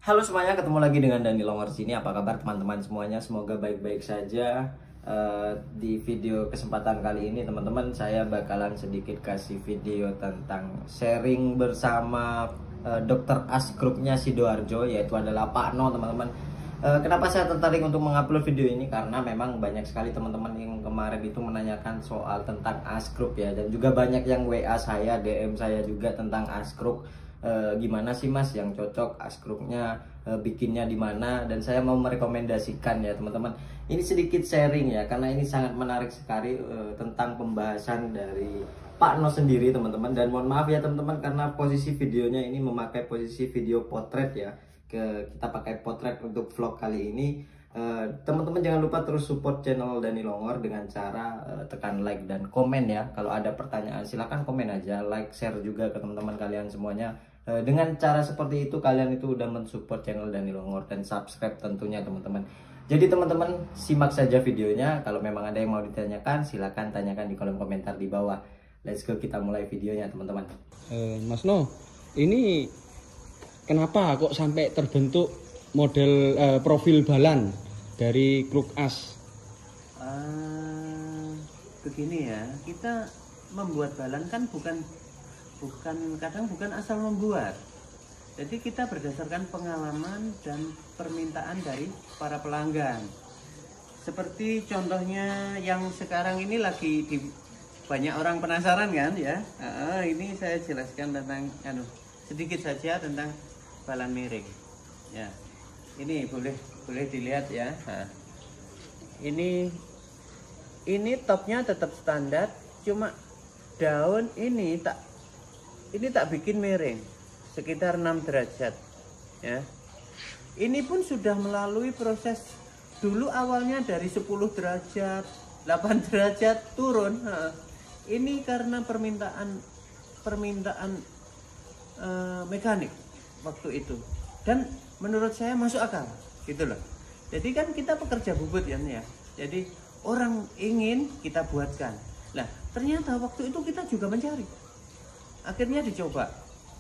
Halo semuanya, ketemu lagi dengan Dani Longor sini. Apa kabar teman-teman semuanya? Semoga baik-baik saja. Di video kesempatan kali ini teman-teman, saya bakalan sedikit kasih video tentang sharing bersama Dr. As grupnya Sidoarjo, yaitu adalah Pak No teman-teman. Kenapa saya tertarik untuk mengupload video ini? Karena memang banyak sekali teman-teman yang kemarin itu menanyakan soal tentang As Group ya, dan juga banyak yang WA saya, DM saya juga tentang As Group. Gimana sih Mas yang cocok As Group-nya, bikinnya di mana, dan saya mau merekomendasikan ya teman-teman. Ini sedikit sharing ya, karena ini sangat menarik sekali tentang pembahasan dari Pak No sendiri teman-teman. Dan mohon maaf ya teman-teman, karena posisi videonya ini memakai posisi video potret ya. Kita pakai potret untuk vlog kali ini. Teman-teman jangan lupa terus support channel Dani Longor dengan cara tekan like dan komen ya. Kalau ada pertanyaan silahkan komen aja, like, share juga ke teman-teman kalian semuanya. Dengan cara seperti itu kalian itu udah mensupport channel Dani Longor, dan subscribe tentunya teman-teman. Jadi teman-teman simak saja videonya. Kalau memang ada yang mau ditanyakan silahkan tanyakan di kolom komentar di bawah. Let's go, kita mulai videonya teman-teman. Mas No, ini kenapa kok sampai terbentuk model profil balan dari Kruk As? Begini ya, kita membuat balan kan bukan asal membuat. Jadi kita berdasarkan pengalaman dan permintaan dari para pelanggan. Seperti contohnya yang sekarang ini lagi banyak orang penasaran kan ya. Ini saya jelaskan tentang sedikit saja tentang balan miring. Ya, ini boleh dilihat ya. Ini topnya tetap standar, cuma daun ini tak bikin miring sekitar 6 derajat ya. Ini pun sudah melalui proses dulu, awalnya dari 10 derajat 8 derajat turun. Ini karena permintaan mekanik waktu itu, dan menurut saya masuk akal gitu loh. Jadi kan kita pekerja bubut ya, jadi orang ingin kita buatkan. Nah ternyata waktu itu kita juga mencari, akhirnya dicoba,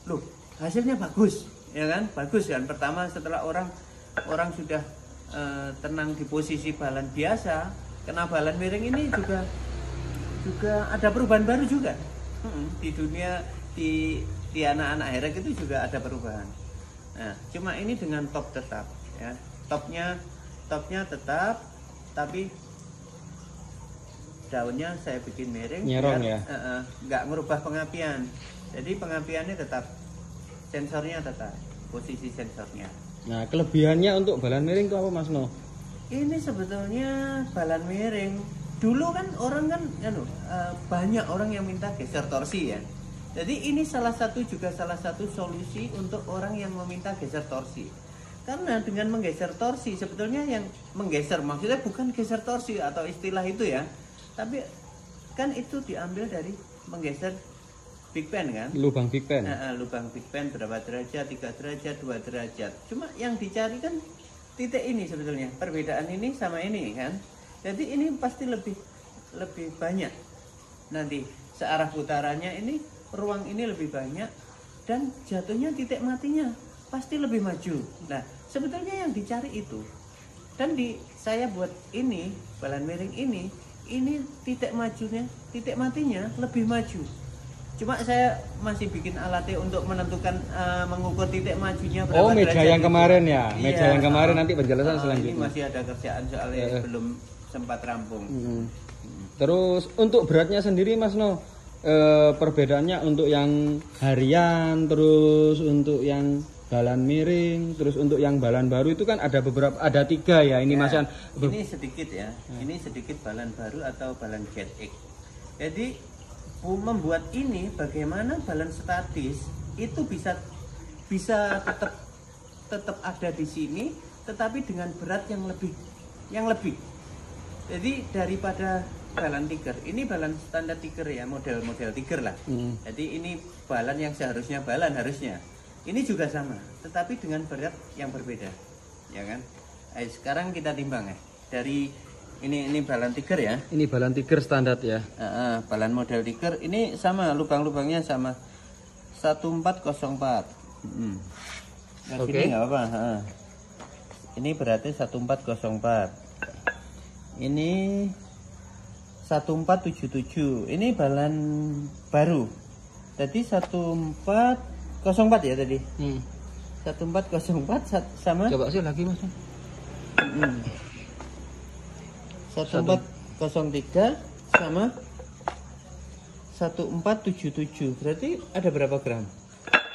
loh hasilnya bagus ya kan, bagus kan. Pertama setelah orang sudah tenang di posisi balan biasa, kena balan miring ini juga ada perubahan baru juga. Di dunia di anak-anak herek itu juga ada perubahan. Nah cuma ini dengan top tetap ya, topnya tetap, tapi daunnya saya bikin miring, Nyerong ya, nggak merubah pengapian. Jadi pengapiannya tetap, sensornya tetap, posisi sensornya. Nah kelebihannya untuk balan miring itu apa Mas No? Ini sebetulnya balan miring, dulu kan orang kan banyak orang yang minta geser torsi ya. Jadi ini salah satu solusi untuk orang yang meminta geser torsi. Karena dengan menggeser torsi, sebetulnya yang menggeser maksudnya bukan geser torsi atau istilah itu ya, tapi kan itu diambil dari menggeser big pen kan, Lubang big pen. Lubang big pen berapa derajat, 3 derajat, 2 derajat. Cuma yang dicari kan titik ini sebetulnya, perbedaan ini sama ini kan. Jadi ini pasti lebih banyak. Nanti searah putarannya ini, ruang ini lebih banyak, dan jatuhnya titik matinya pasti lebih maju. Nah sebetulnya yang dicari itu. Dan saya buat ini balan miring ini titik matinya lebih maju. Cuma saya masih bikin alatnya untuk menentukan mengukur titik majunya berapa. Oh meja yang itu. kemarin ya, Iya, meja yang kemarin nanti penjelasan selanjutnya. Ini masih ada kerjaan soalnya belum sempat rampung. Terus untuk beratnya sendiri Mas No, perbedaannya untuk yang harian, terus untuk yang balan miring, terus untuk yang balan baru itu kan ada 3 ya. Ini Mas An. Ini sedikit ya. Ini sedikit balan baru atau balan Jet X. Jadi membuat ini bagaimana balan statis itu bisa tetap ada di sini, tetapi dengan berat yang lebih. Jadi daripada balan tiger, ini balan standar tiger ya, model tiger lah. Jadi ini balan yang seharusnya harusnya. Ini juga sama, tetapi dengan berat yang berbeda, ya kan? Sekarang kita timbang ya. Dari ini balan tiger ya. Ini balan tiger standar ya. Balan model tiger ini sama, lubang-lubangnya sama 1404. Nah, Oke. sini nggak apa-apa. Ha. Ini berarti 1404. Ini 1477. Ini balan baru. Tadi 1404 ya tadi. 1404 sama Coba sih lagi Mas. 1403 sama 1477. Berarti ada berapa gram?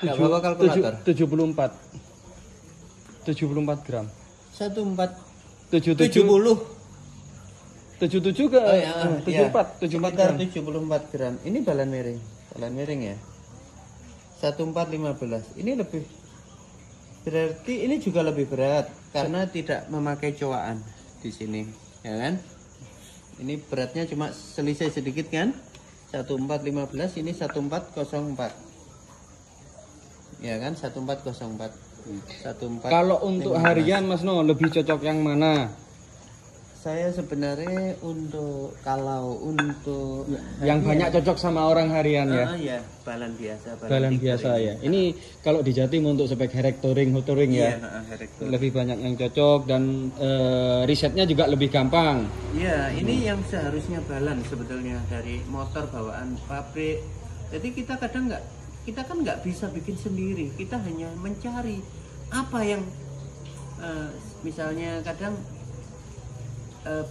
Nggak bawa kalkulator. 74 gram. 1470. 77 ke Oh, ya, 74 sekitar gram. 74 gram. Ini balan miring ya. 1415. Ini lebih, berarti ini juga lebih berat karena tidak memakai cowaan di sini, ya kan? Ini beratnya cuma selisih sedikit kan? 1415, ini 1404. Ya kan? 1404. 14. Kalau untuk harian Mas No lebih cocok yang mana? Saya sebenarnya kalau untuk Yang banyak cocok sama orang harian ya. ya, balan biasa, Balan biasa ya. Ini kalau di Jatim untuk spek hotouring ya. Iya, herektor. Lebih banyak yang cocok dan risetnya juga lebih gampang. Iya, ini yang seharusnya balan sebetulnya dari motor bawaan pabrik. Jadi kita kan nggak bisa bikin sendiri. Kita hanya mencari apa yang misalnya kadang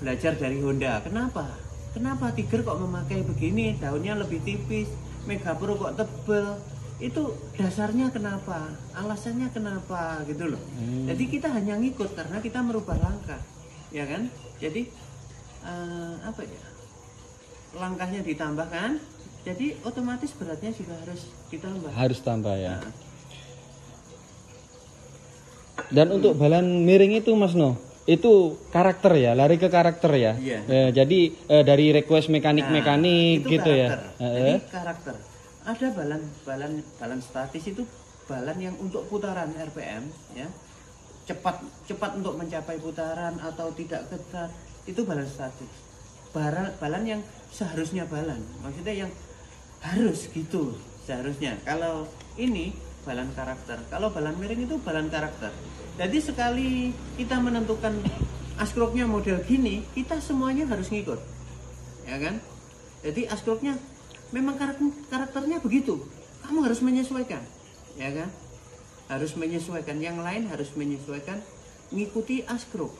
belajar dari Honda. Kenapa Tiger kok memakai begini, daunnya lebih tipis, Mega Pro kok tebel? Itu dasarnya kenapa? Alasannya kenapa gitu loh. Jadi kita hanya ngikut karena kita merubah langkah, ya kan? Jadi apa ya? Langkahnya ditambahkan, jadi otomatis beratnya juga harus ditambah. Harus tambah ya. Dan untuk balan miring itu Mas No, itu karakter ya, lari ke karakter ya. Iya. Jadi dari request mekanik-mekanik itu gitu karakter. ya. Jadi karakter. Ada balan statis itu balan yang untuk putaran RPM ya. Cepat untuk mencapai putaran atau tidak ketat, itu balan statis. Balan yang seharusnya balan. Maksudnya yang harus gitu seharusnya. Kalau ini balan karakter. Kalau balan miring itu balan karakter. Jadi sekali kita menentukan askroknya model gini, kita semuanya harus ngikut, ya kan? Jadi askroknya memang karakternya begitu. Kamu harus menyesuaikan, ya kan? Harus menyesuaikan. Yang lain harus menyesuaikan, ngikuti askrok.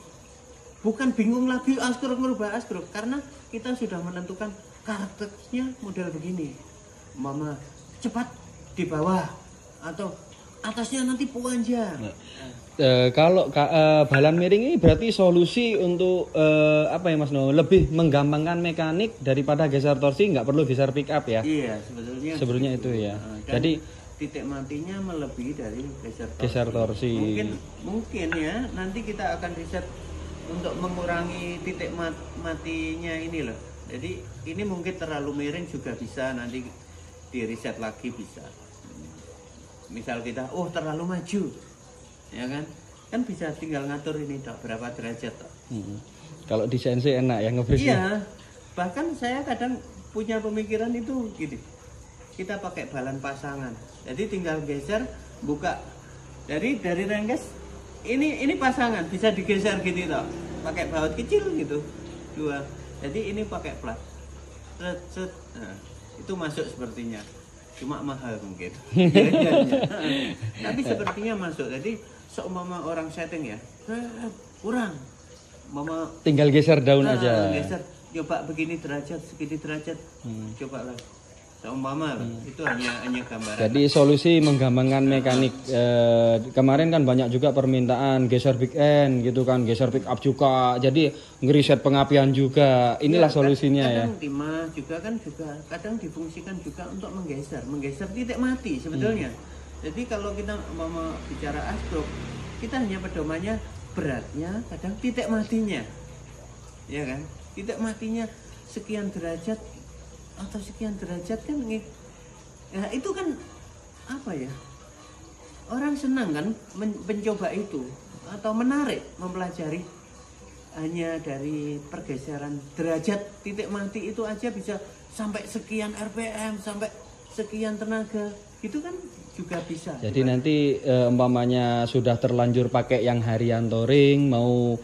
Bukan bingung lagi askrok merubah askrok, karena kita sudah menentukan karakternya model begini. Mama cepat di bawah atau atasnya nanti panjang. Kalau balan miring ini berarti solusi untuk apa ya Mas No? Lebih menggampangkan mekanik daripada geser torsi, nggak perlu geser pick up ya? Iya, Sebetulnya itu ya. Dan Jadi titik matinya melebihi dari geser torsi. Mungkin ya nanti kita akan riset untuk mengurangi titik matinya ini loh. Jadi ini mungkin terlalu miring juga bisa nanti di riset lagi bisa. Misal kita terlalu maju, ya kan bisa tinggal ngatur ini berapa derajat toh. Kalau di CNC enak ya nge-freeze. Iya, bahkan saya kadang punya pemikiran itu gini, kita pakai balan pasangan, jadi tinggal geser, buka dari rengges, ini pasangan bisa digeser gini toh, pakai baut kecil gitu, 2, jadi ini pakai plat, set, nah, itu masuk sepertinya. Cuma mahal mungkin. Tapi sepertinya masuk. Jadi seumpama orang setting ya, kurang. Mama tinggal geser daun aja. Geser, coba begini derajat, segini derajat. Coba lah. Seumpama itu hanya gambaran. Jadi solusi menggampangkan mekanik. Kemarin kan banyak juga permintaan geser big end gitu kan, geser pick up juga. Jadi ngeriset pengapian juga. Inilah solusinya ya. Kadang timah juga kadang difungsikan juga untuk menggeser titik mati sebetulnya. Jadi kalau kita mau bicara askrok, kita hanya pedomannya beratnya, kadang titik matinya. Ya kan? Titik matinya sekian derajat atau sekian derajat kan ya itu kan apa ya, orang senang kan mencoba itu atau menarik mempelajari hanya dari pergeseran derajat titik mati itu aja bisa sampai sekian RPM, sampai sekian tenaga. Itu kan juga bisa. Jadi nanti umpamanya sudah terlanjur pakai yang harian touring, mau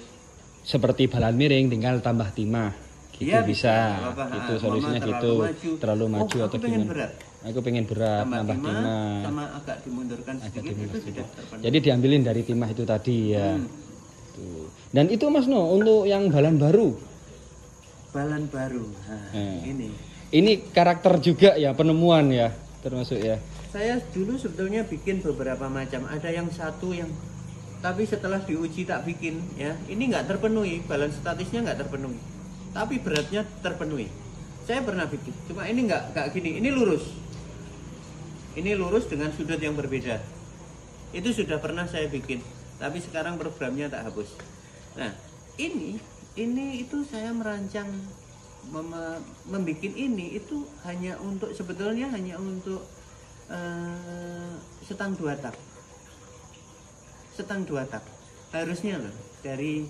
seperti balan miring tinggal tambah timah. Gitu Iya, bisa. Apa-apa. Gitu solusinya gitu. Terlalu maju atau pengen gimana? berat. Aku pengen berat, nambah timah. Sama agak dimundurkan sedikit itu sudah terpenuhi. Jadi diambilin dari timah itu tadi ya. Tuh. Dan itu Mas No untuk yang balan baru. Balan baru. Nah, Ini karakter juga ya, penemuan ya, termasuk ya. Saya dulu sebetulnya bikin beberapa macam. Ada yang satu yang tapi setelah diuji tak bikin ya, ini nggak terpenuhi, balan statisnya nggak terpenuhi. Tapi beratnya terpenuhi. Saya pernah bikin, cuma ini nggak gini, ini lurus. Ini lurus dengan sudut yang berbeda. Itu sudah pernah saya bikin, tapi sekarang programnya tak hapus. Nah, ini itu saya merancang membuat ini itu hanya untuk sebetulnya hanya untuk setang 2 tak. Setang 2 tak. Harusnya loh dari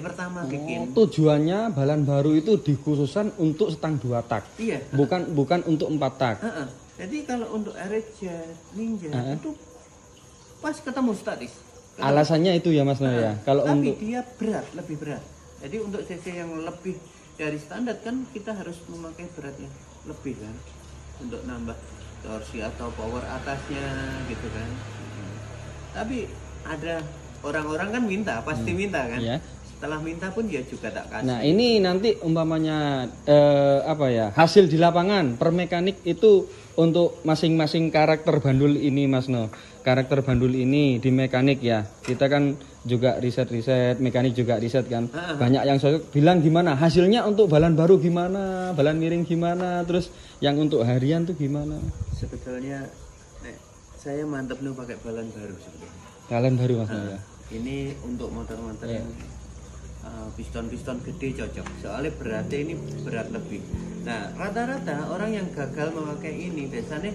pertama bikin. Tujuannya balan baru itu dikhususkan untuk setang 2 tak. Iya. Bukan untuk 4 tak. Jadi kalau untuk RJ Ninja itu pas ketemu statis. Alasannya itu ya Mas No ya. Kalau tapi untuk dia berat, lebih berat. Jadi untuk CC yang lebih dari standar kan kita harus memakai berat yang lebih kan untuk nambah torsi atau power atasnya gitu kan. Tapi ada orang-orang kan pasti minta kan. Ya. Setelah minta pun dia juga tak kasih. Nah ini nanti umpamanya hasil di lapangan per mekanik itu untuk masing-masing karakter bandul ini Mas No. Karakter bandul ini di mekanik ya. Kita kan juga riset, mekanik juga riset kan. Banyak yang bilang gimana hasilnya untuk balan baru gimana, balan miring gimana, terus yang untuk harian tuh gimana. Sebetulnya saya mantep nih pakai balan baru sebetulnya. Balan baru Mas No ya. Ini untuk motor-motor yang piston-piston gede cocok. Soalnya beratnya ini berat lebih. Nah, rata-rata orang yang gagal memakai ini biasanya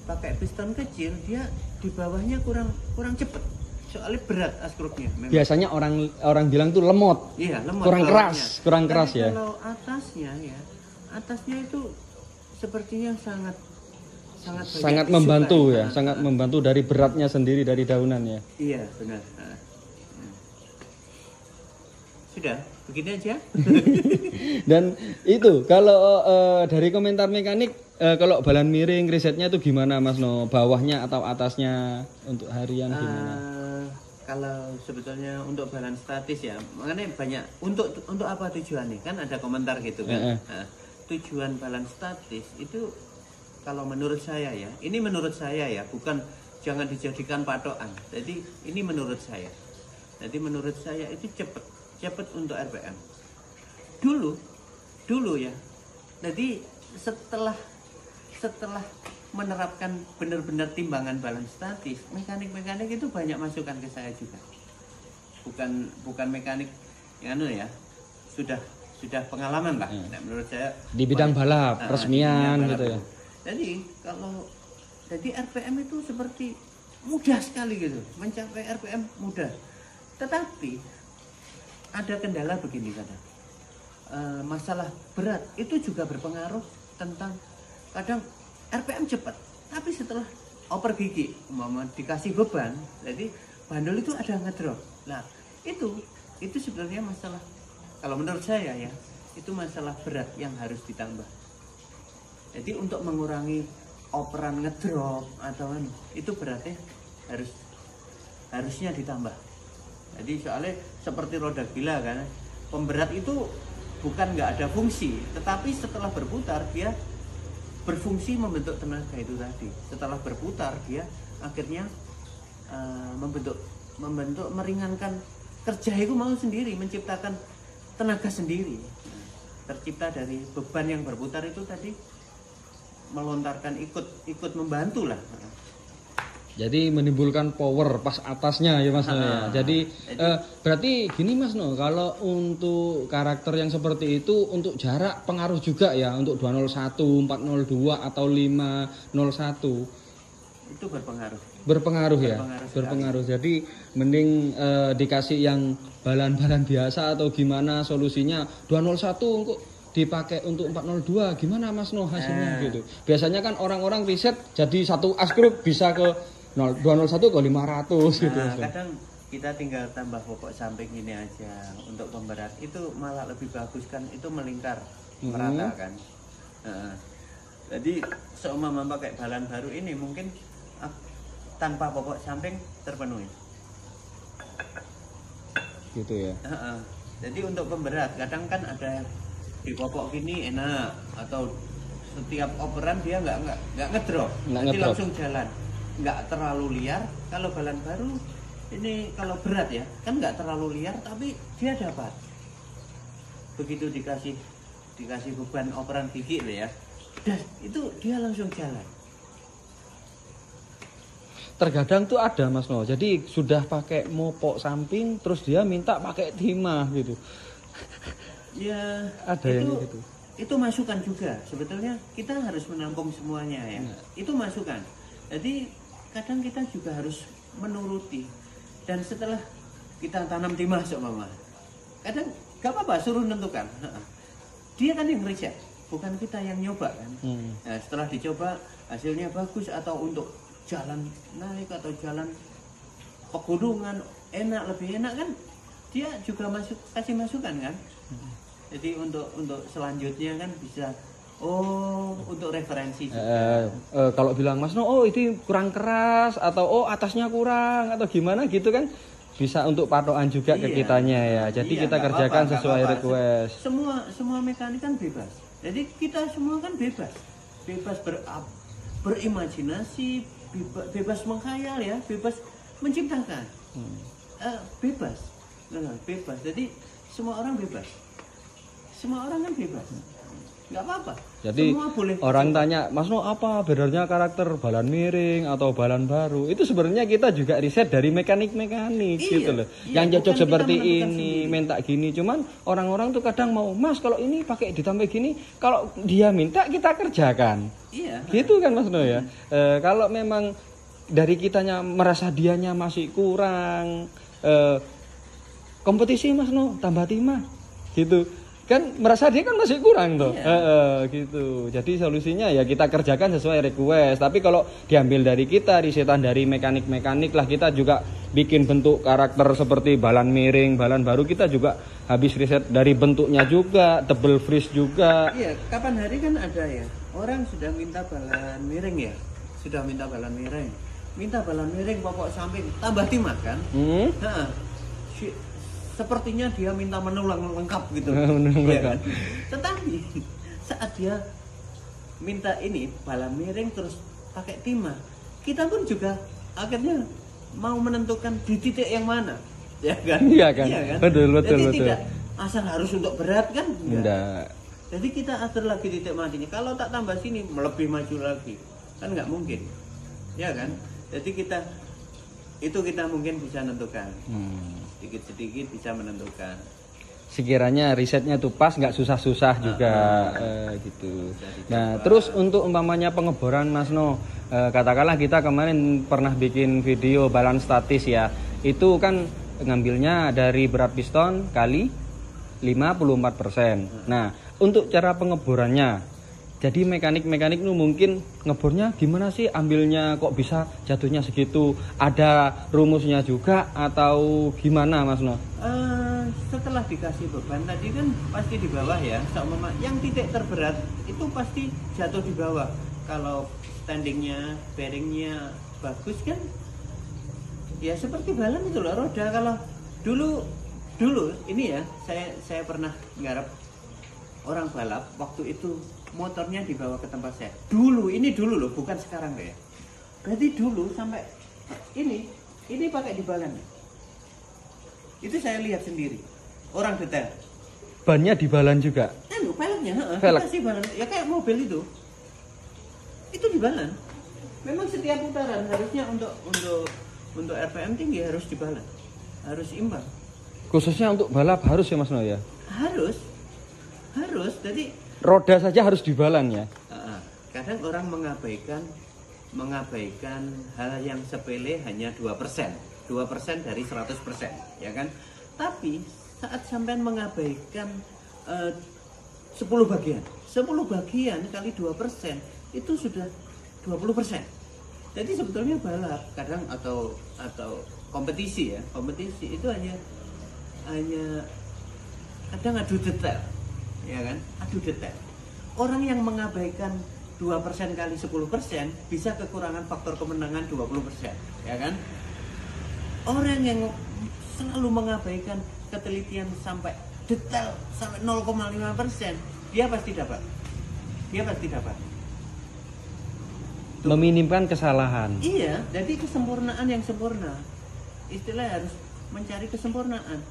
pakai piston kecil, dia di bawahnya kurang cepet. Soalnya berat askrupnya. Biasanya orang bilang tuh lemot. Iya, lemot. Kurang keras ya. Kalau atasnya itu sepertinya sangat membantu suka. ya, sangat membantu dari beratnya sendiri dari daunan ya. Iya, benar. Sudah, begini aja. Dan itu kalau dari komentar mekanik kalau balan miring risetnya itu gimana Mas No? Bawahnya atau atasnya untuk harian gimana? Kalau sebetulnya untuk balan statis ya, makanya banyak untuk apa tujuannya? Kan ada komentar gitu kan. Nah, tujuan balan statis itu kalau menurut saya ya, ini menurut saya ya, bukan jangan dijadikan patokan. Jadi ini menurut saya. Jadi menurut saya itu cepat untuk RPM. Dulu ya. Jadi setelah menerapkan benar-benar timbangan balan statis, mekanik itu banyak masukan ke saya juga. Bukan mekanik yang ya, sudah pengalaman lah. Nah, menurut saya di bidang balap, resmian gitu ya. Jadi RPM itu seperti mudah sekali gitu, mencapai RPM mudah. Tetapi ada kendala begini kadang. Masalah berat itu juga berpengaruh tentang kadang RPM cepat, tapi setelah oper gigi, dikasih beban, jadi bandul itu ada ngedrop. Nah, itu sebenarnya masalah. Kalau menurut saya ya, itu masalah berat yang harus ditambah. Jadi untuk mengurangi operan ngedrop atau itu beratnya harusnya ditambah. Jadi soalnya seperti roda gila kan, pemberat itu bukan nggak ada fungsi, tetapi setelah berputar dia berfungsi membentuk tenaga itu tadi. Setelah berputar dia akhirnya membentuk meringankan kerja itu mau sendiri, menciptakan tenaga sendiri. Tercipta dari beban yang berputar itu tadi melontarkan ikut membantu lah. Jadi menimbulkan power pas atasnya ya Mas No ya. Jadi berarti gini Mas No, kalau untuk karakter yang seperti itu untuk jarak pengaruh juga ya, untuk 201, 402 atau 501. Itu Berpengaruh ya. Berpengaruh. Jadi mending dikasih yang balan-balan biasa atau gimana solusinya 201 kok dipakai untuk 402 gimana Mas No hasilnya gitu. Biasanya kan orang-orang riset jadi satu as grup bisa ke 201 ke 500 gitu. Kadang kita tinggal tambah pokok samping ini aja untuk pemberat itu malah lebih bagus kan, itu melingkar merata kan. Jadi seumpama pakai balan baru ini mungkin tanpa pokok samping terpenuhi. Gitu ya. Jadi untuk pemberat kadang kan ada di pokok gini enak, atau setiap operan dia nggak ngedrop, jadi langsung jalan, nggak terlalu liar. Kalau balan baru ini kalau berat ya kan nggak terlalu liar tapi dia dapat. Begitu dikasih beban operan gigi ya, dan itu dia langsung jalan. Terkadang tuh ada Mas No, jadi sudah pakai mopok samping terus dia minta pakai timah gitu. Ya ada itu, yang gitu. Itu masukan juga. Sebetulnya kita harus menampung semuanya ya. Itu masukan. Jadi kadang kita juga harus menuruti. Dan setelah kita tanam timah seumpama, kadang gak apa-apa suruh menentukan. Dia kan yang riset, bukan kita yang nyoba kan. Nah, setelah dicoba hasilnya bagus atau untuk jalan naik atau jalan pegunungan enak, lebih enak kan, dia juga kasih masukan kan. Jadi untuk selanjutnya kan bisa untuk referensi juga. Kalau bilang Mas No, itu kurang keras atau atasnya kurang atau gimana gitu kan, bisa untuk patokan juga ke kitanya ya. Jadi kita kerjakan sesuai request. Semua mekanik kan bebas. Jadi kita semua kan bebas berimajinasi, bebas menghayal ya, bebas menciptakan. Bebas. Jadi semua orang bebas. Semua orang kan bebas, nggak apa-apa. Jadi semua boleh orang tanya, Mas No apa bedanya karakter balan miring atau balan baru? Itu sebenarnya kita juga riset dari mekanik gitu loh. Yang cocok seperti ini, minta gini. Cuman orang-orang tuh kadang mau, Mas kalau ini pakai ditambah gini, kalau dia minta kita kerjakan. Gitu kan Mas No ya. Kalau memang dari kitanya merasa dianya masih kurang, kompetisi Mas No tambah timah gitu. Kan merasa dia kan masih kurang tuh. Gitu. Jadi solusinya ya kita kerjakan sesuai request. Tapi kalau diambil dari kita, risetan dari mekanik lah, kita juga bikin bentuk karakter seperti balan miring, balan baru, kita juga habis riset dari bentuknya juga, tebel frizz juga. Iya, kapan hari kan ada ya, orang sudah minta balan miring ya, minta balan miring pokok samping tambah timah kan. Sepertinya dia minta menu lengkap gitu. Ya kan? Tetapi saat dia minta ini balan miring terus pakai timah, kita pun juga akhirnya mau menentukan di titik yang mana, ya kan? Iya kan? Betul. Jadi tidak asal harus untuk berat kan? Enggak. Jadi kita atur lagi titik matinya. Kalau tak tambah sini lebih maju lagi, kan nggak mungkin, ya kan? Jadi kita mungkin bisa menentukan. Sedikit bisa menentukan. Sekiranya risetnya tuh pas, nggak susah-susah juga gitu. Nah terus untuk umpamanya pengeboran Mas No, katakanlah kita kemarin pernah bikin video balan statis ya, itu kan ngambilnya dari berat piston kali 54%. Nah untuk cara pengeborannya, jadi mekanik itu mungkin ngebornya gimana sih, ambilnya kok bisa jatuhnya segitu? Ada rumusnya juga atau gimana Mas No? Setelah dikasih beban tadi kan pasti di bawah ya. Yang titik terberat itu pasti jatuh di bawah. Kalau standingnya, bearingnya bagus kan, ya seperti balan itu loh roda. Kalau dulu ini ya, saya pernah nggarap orang balap waktu itu. Motornya dibawa ke tempat saya. Dulu loh, bukan sekarang ya. Berarti dulu sampai ini pakai di balan. Itu saya lihat sendiri. Orang detail. Bannya di balan juga. Peleknya, dikasih balan. Ya kayak mobil itu. Itu di balan. Memang setiap putaran harusnya untuk RPM tinggi harus di balan. Harus imbang. Khususnya untuk balap harus ya Mas No ya? Harus. Jadi roda saja harus dibalan ya. Kadang orang mengabaikan hal yang sepele hanya 2% dari 100%, ya kan? Tapi saat sampean mengabaikan 10 bagian. 10 bagian kali 2% itu sudah 20%. Jadi sebetulnya balap kadang atau kompetisi ya, kompetisi itu hanya kadang adu detail, ya kan? Adu detail. Orang yang mengabaikan 2% kali 10% bisa kekurangan faktor kemenangan 20%, ya kan? Orang yang selalu mengabaikan ketelitian sampai detail sampai 0,5%, dia pasti dapat. Meminimkan kesalahan. Iya, jadi kesempurnaan yang sempurna. Istilah harus mencari kesempurnaan.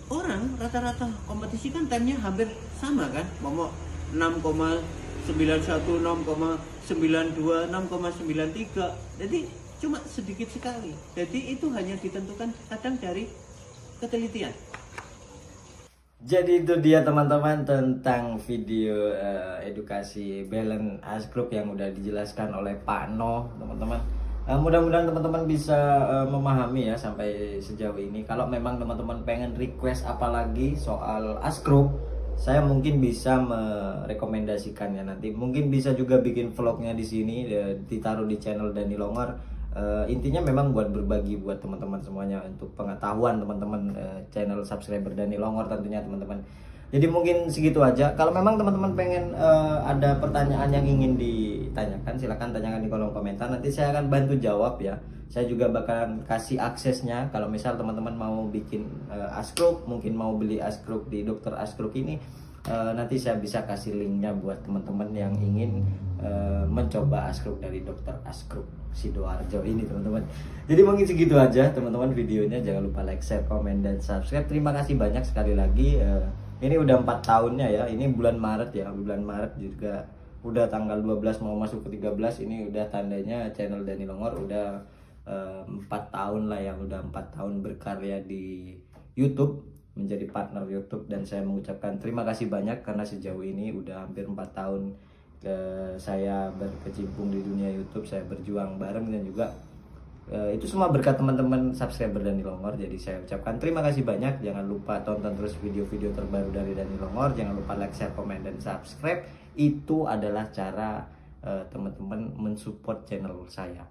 Orang rata-rata kompetisi kan timenya hampir sama kan, mau 6,91, 6,92, 6,93. Jadi cuma sedikit sekali. Jadi itu hanya ditentukan kadang dari ketelitian. Jadi itu dia teman-teman tentang video edukasi balance as group yang udah dijelaskan oleh Pak No, teman-teman. Mudah-mudahan teman-teman bisa memahami ya sampai sejauh ini. Kalau memang teman-teman pengen request apalagi soal as group, saya mungkin bisa merekomendasikannya nanti. Mungkin bisa juga bikin vlognya di sini, ditaruh di channel Dani Longor. Intinya memang buat berbagi buat teman-teman semuanya untuk pengetahuan teman-teman, channel subscriber Dani Longor tentunya teman-teman. Jadi mungkin segitu aja. Kalau memang teman-teman pengen ada pertanyaan yang ingin ditanyakan, silahkan tanyakan di kolom komentar. Nanti saya akan bantu jawab ya. Saya juga bakalan kasih aksesnya. Kalau misal teman-teman mau bikin askruk, mungkin mau beli askruk di Dokter Askruk ini, nanti saya bisa kasih linknya buat teman-teman yang ingin mencoba askruk dari Dokter Askruk Sidoarjo ini teman-teman. Jadi mungkin segitu aja teman-teman videonya. Jangan lupa like, share, komen, dan subscribe. Terima kasih banyak sekali lagi. Ini udah 4 tahunnya ya. Ini bulan Maret ya. Bulan Maret juga udah tanggal 12 mau masuk ke 13. Ini udah tandanya channel Dani Longor udah 4 tahun lah, yang udah 4 tahun berkarya di YouTube, menjadi partner YouTube. Dan saya mengucapkan terima kasih banyak karena sejauh ini udah hampir 4 tahun saya berkecimpung di dunia YouTube. Saya berjuang bareng dan juga itu semua berkat teman-teman subscriber Dani Longor. Jadi saya ucapkan terima kasih banyak. Jangan lupa tonton terus video-video terbaru dari Dani Longor. Jangan lupa like, share, komen, dan subscribe. Itu adalah cara teman-teman mensupport channel saya.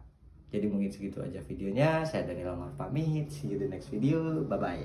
Jadi mungkin segitu aja videonya. Saya Dani Longor pamit. See you the next video. Bye bye.